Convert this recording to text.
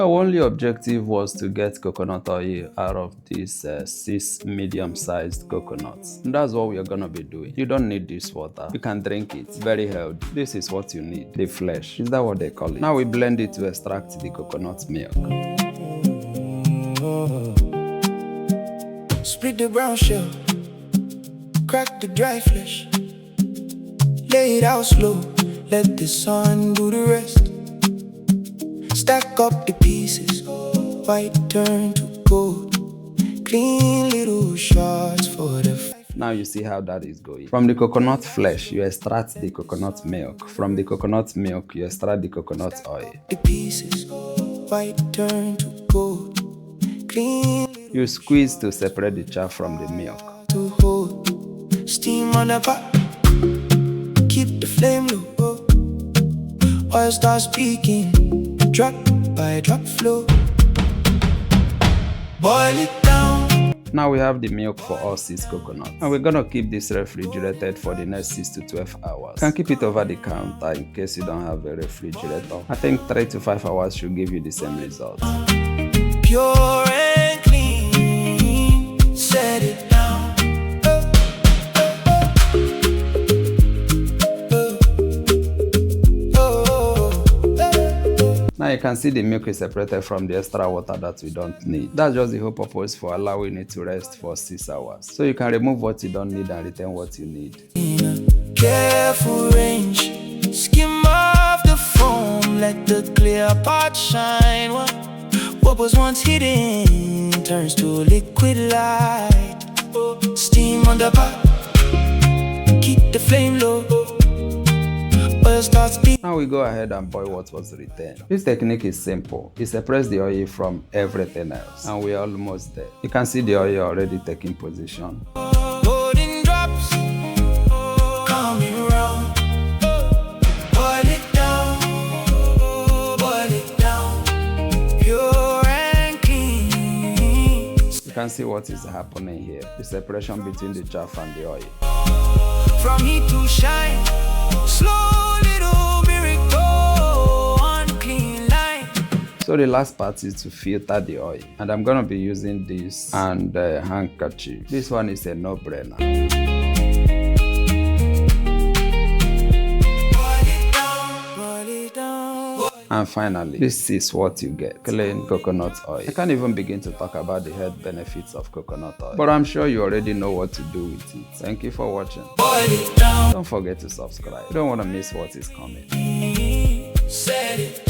Our only objective was to get coconut oil out of these 6 medium-sized coconuts. And that's what we are gonna be doing. You don't need this water. You can drink it. Very healthy. This is what you need. The flesh. Is that what they call it? Now we blend it to extract the coconut milk. Split the brown shell, crack the dry flesh, lay it out slow, let the sun do the rest. Stack up the pieces, white turn to gold, clean little shards for the Now you see how that is going. From the coconut flesh, you extract the coconut milk. From the coconut milk, you extract the coconut oil. The pieces, white turn to gold, clean. You squeeze to separate the chaff from the milk. To hold, steam on the pot, keep the flame low. Oil starts speaking, drop by drop flow. Boil it down. Now we have the milk for all 6 coconuts. And we're gonna keep this refrigerated for the next 6 to 12 hours. You can keep it over the counter in case you don't have a refrigerator. I think 3 to 5 hours should give you the same result. Pure and clean, set it down. Now you can see the milk is separated from the extra water that we don't need. That's just the whole purpose for allowing it to rest for 6 hours. So you can remove what you don't need and retain what you need. In a careful range, skim off the foam, let the clear part shine. What was once hidden turns to liquid light. Steam on the pot, keep the flame low. Oil starts beating. Now we go ahead and boil what was retained. This technique is simple. It separates the oil from everything else. And we're almost there. You can see the oil already taking position. Golden drops coming round. Boil it down, pure and clean. You can see what is happening here. The separation between the chaff and the oil. From heat to shine, slow little miracle on clean line. So the last part is to filter the oil. And I'm gonna be using this and a handkerchief. This one is a no-brainer. And finally, this is what you get. Clean coconut oil. I can't even begin to talk about the health benefits of coconut oil, but I'm sure you already know what to do with it. Thank you for watching. Don't forget to subscribe. You don't want to miss what is coming. Set it